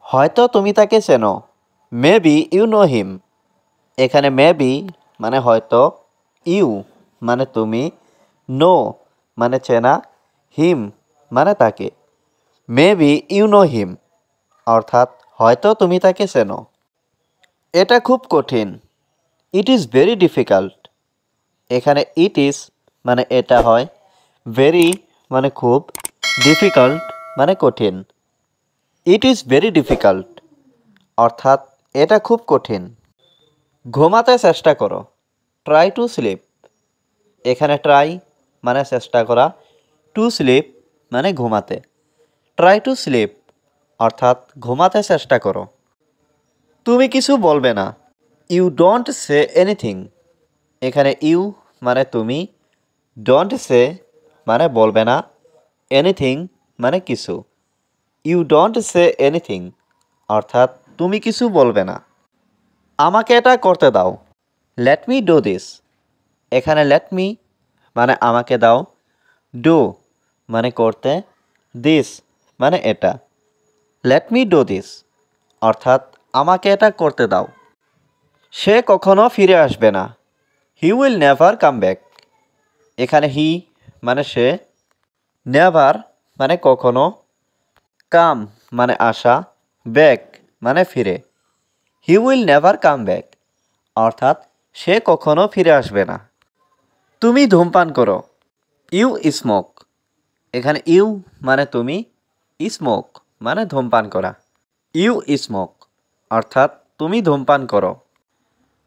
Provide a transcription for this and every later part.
হয়তো তুমি তাকে চেনো। Maybe you know him. এখানে মেবি মানে হয়তো, ইউ মানে তুমি, নো মানে চেনা, হিম মানে তাকে। মেবি ইউ নো হিম অর্থাৎ হয়তো তুমি তাকে চেনো। এটা খুব কঠিন। It is very difficult. এখানে ইট ইজ মানে এটা হয়, ভেরি মানে খুব, ডিফিকাল্ট মানে কঠিন। ইট ইজ ভেরি ডিফিকাল্ট অর্থাৎ এটা খুব কঠিন। ঘুমাতে চেষ্টা করো। Try to sleep. এখানে ট্রাই মানে চেষ্টা করা, টু স্লিপ মানে ঘুমাতে। ট্রাই টু স্লিপ অর্থাৎ ঘুমাতে চেষ্টা করো। তুমি কিছু বলবে না। You don't say anything. এখানে ইউ মানে তুমি, ডোন্ট সে মানে বলবে না, এনিথিং মানে কিছু। ইউ ডোন্ট সে এনিথিং অর্থাৎ তুমি কিছু বলবে না। আমাকে এটা করতে দাও। Let me do this. এখানে লেট মি মানে আমাকে দাও, ডু মানে করতে, দিস মানে এটা। লেট মি ডু দিস অর্থাৎ আমাকে এটা করতে দাও। সে কখনো ফিরে আসবে না। He will never come back. এখানে হি মানে সে, নেভার মানে কখনো, কাম মানে আসা, ব্যাক মানে ফিরে। He will never come back অর্থাৎ সে কখনো ফিরে আসবে না। তুমি ধূমপান করো। You smoke. এখানে ইউ মানে তুমি, স্মোক মানে ধূমপান করা। ইউ স্মোক অর্থাৎ তুমি ধূমপান করো।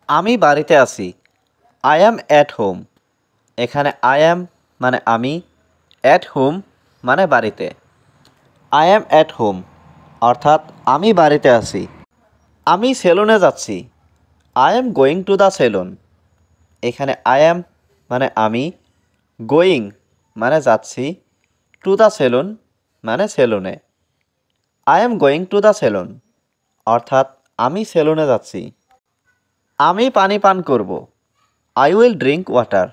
আমি বাড়িতে আছি। I am at home. এখানে আই অ্যাম মানে আমি, অ্যাট হোম মানে বাড়িতে। আই অ্যাম অ্যাট হোম অর্থাৎ আমি বাড়িতে আছি। আমি সেলুনে যাচ্ছি। I am going to the salon. এখানে আই অ্যাম মানে আমি, গোয়িং মানে যাচ্ছি, টু দ্য সেলুন মানে সেলুনে। I am going to the salon অর্থাৎ আমি সেলুনে যাচ্ছি। আমি পানি পান করব। I will drink water.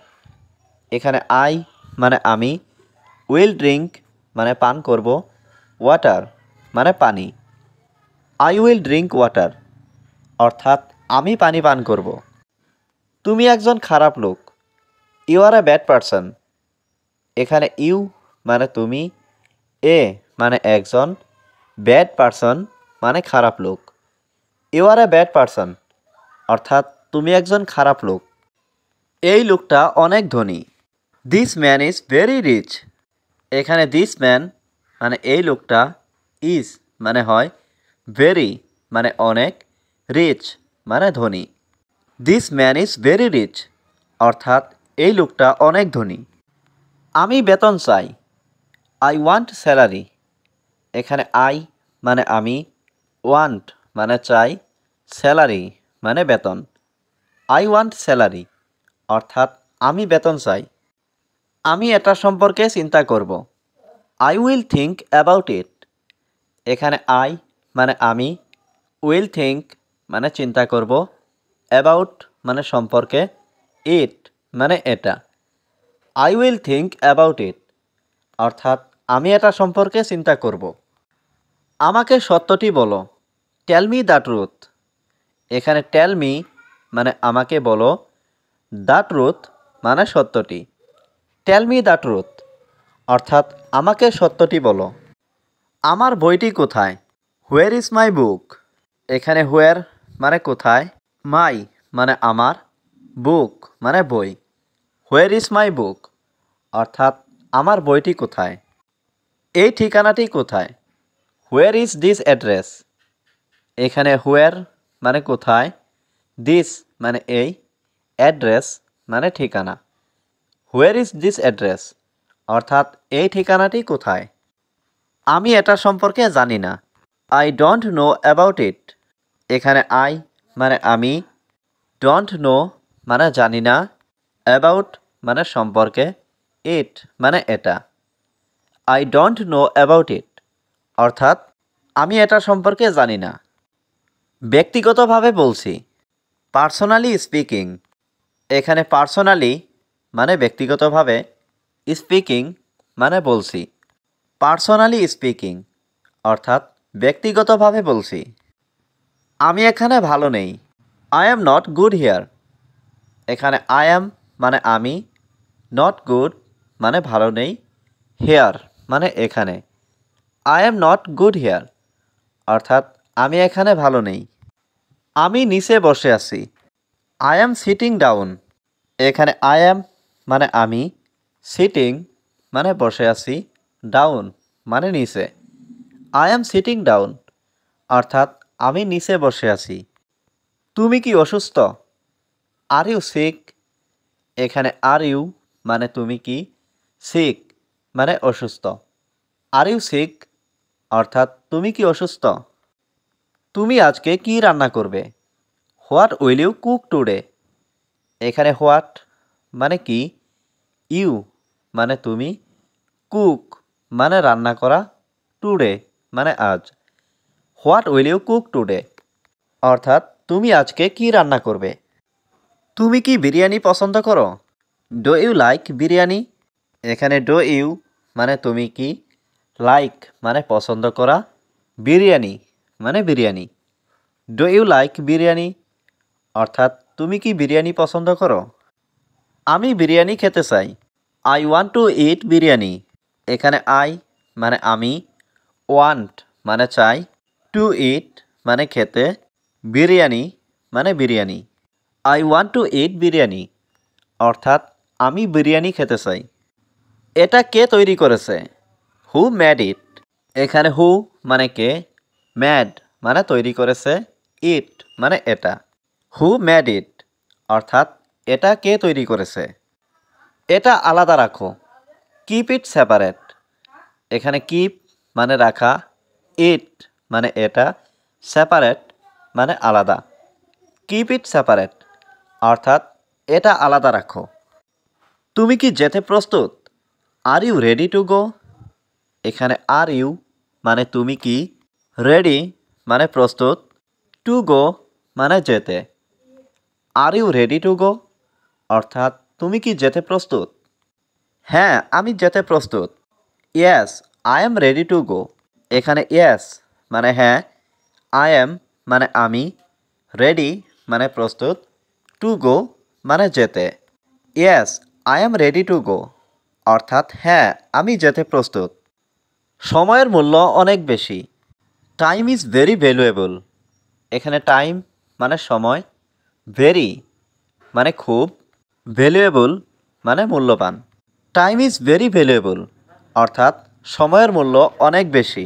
এখানে আই মানে আমি, উইল ড্রিঙ্ক মানে পান করব, ওয়াটার মানে পানি। আই উইল ড্রিঙ্ক ওয়াটার অর্থাৎ আমি পানি পান করব। তুমি একজন খারাপ লোক। You are a bad person. এখানে ইউ মানে তুমি, এ মানে একজন, ব্যাড পারসন মানে খারাপ লোক। You are a bad person অর্থাৎ তুমি একজন খারাপ লোক। এই লোকটা অনেক ধনী। This man is very rich. এখানে দিস ম্যান মানে এই লোকটা, ইজ মানে হয়, ভেরি মানে অনেক, রিচ মানে ধনী। This man is very rich অর্থাৎ এই লোকটা অনেক ধনী। আমি বেতন চাই। I want salary. এখানে আই মানে আমি, ওয়ান্ট মানে চাই, স্যালারি মানে বেতন। আই ওয়ান্ট স্যালারি অর্থাৎ আমি বেতন চাই। আমি এটা সম্পর্কে চিন্তা করব। আই উইল থিঙ্ক অ্যাবাউট ইট। এখানে আই মানে আমি, উইল থিঙ্ক মানে চিন্তা করব, অ্যাবাউট মানে সম্পর্কে, ইট মানে এটা। I will think about it অর্থাৎ আমি এটা সম্পর্কে চিন্তা করব। আমাকে সত্যটি বলো। Tell me the truth. এখানে টেল মি মানে আমাকে বলো, দ্য ট্রুথ মানে সত্যটি। টেল মি দ্য ট্রুথ অর্থাৎ আমাকে সত্যটি বলো। আমার বইটি কোথায়? হোয়ার ইজ মাই বুক। এখানে হোয়ার মানে কোথায়, মাই মানে আমার, বুক মানে বই। হোয়ার ইজ মাই বুক অর্থাৎ আমার বইটি কোথায়। এই ঠিকানাটি কোথায়? Where is this address. এখানে হোয়ার মানে কোথায়, দিস মানে এই, অ্যাড্রেস মানে ঠিকানা। হোয়ার ইজ দিস অ্যাড্রেস অর্থাৎ এই ঠিকানাটি কোথায়। আমি এটা সম্পর্কে জানি না। I don't know about it. এখানে আই মানে আমি, ডোন্ট নো মানে জানি না, অ্যাবাউট মানে সম্পর্কে, ইট মানে এটা। I don't know about it অর্থাৎ আমি এটা সম্পর্কে জানি না। ব্যক্তিগতভাবে বলছি। Personally speaking. এখানে পার্সোনালি মানে ব্যক্তিগতভাবে, স্পিকিং মানে বলছি। পার্সোনালি স্পিকিং অর্থাৎ ব্যক্তিগতভাবে বলছি। আমি এখানে ভালো নেই। I am not good here. এখানে আই অ্যাম মানে আমি, নট গুড মানে ভালো নেই, হেয়ার মানে এখানে। I am not good here অর্থাৎ আমি এখানে ভালো নেই। আমি নিচে বসে আছি। I am sitting down. এখানে আই অ্যাম মানে আমি, সিটিং মানে বসে আছি, ডাউন মানে নিচে। আই অ্যাম সিটিং ডাউন অর্থাৎ আমি নিচে বসে আছি। তুমি কি অসুস্থ? Are you sick. এখানে আর ইউ মানে তুমি কি, সিক মানে অসুস্থ। আর ইউ সিক অর্থাৎ তুমি কি অসুস্থ? তুমি আজকে কি রান্না করবে? What will you cook today. এখানে হোয়াট মানে কি, ইউ মানে তুমি, কুক মানে রান্না করা, টুডে মানে আজ। What will you cook today অর্থাৎ তুমি আজকে কি রান্না করবে? তুমি কি বিরিয়ানি পছন্দ করো? Do you like biryani. এখানে ডু ইউ মানে তুমি কি, লাইক মানে পছন্দ করা, বিরিয়ানি মানে biryani. Do you like biryani অর্থাৎ তুমি কি বিরিয়ানি পছন্দ করো? আমি বিরিয়ানি খেতে চাই। আই ওয়ান্ট টু ইট বিরিয়ানি। এখানে আই মানে আমি, ওয়ান্ট মানে চাই, টু ইট মানে খেতে, বিরিয়ানি মানে বিরিয়ানি। আই ওয়ান্ট টু ইট বিরিয়ানি অর্থাৎ আমি বিরিয়ানি খেতে চাই। এটা কে তৈরি করেছে? Who made it. এখানে হু মানে কে, মেড মানে তৈরি করেছে, ইট মানে এটা। হু মেড ইট অর্থাৎ এটা কে তৈরি করেছে? এটা আলাদা রাখো। Keep it separate. এখানে কিপ মানে রাখা, ইট মানে এটা, সেপারেট মানে আলাদা। কিপ ইট সেপারেট অর্থাৎ এটা আলাদা রাখো। তুমি কি যেতে প্রস্তুত? Are you ready to go. এখানে আর ইউ মানে তুমি কি, রেডি মানে প্রস্তুত, টু গো মানে যেতে। Are you ready to go অর্থাৎ তুমি কি যেতে প্রস্তুত? হ্যাঁ আমি যেতে প্রস্তুত। Yes I am ready to go. এখানে ইয়েস মানে হ্যাঁ, আই এম মানে আমি, রেডি মানে প্রস্তুত, টু গো মানে যেতে। Yes I am ready to go অর্থাৎ হ্যাঁ আমি যেতে প্রস্তুত। সময়ের মূল্য অনেক বেশি। Time is very valuable. এখানে টাইম মানে সময়, ভেরি মানে খুব, ভ্যালুয়েবল মানে মূল্যবান। টাইম ইজ ভেরি ভ্যালুয়েবল অর্থাৎ সময়ের মূল্য অনেক বেশি।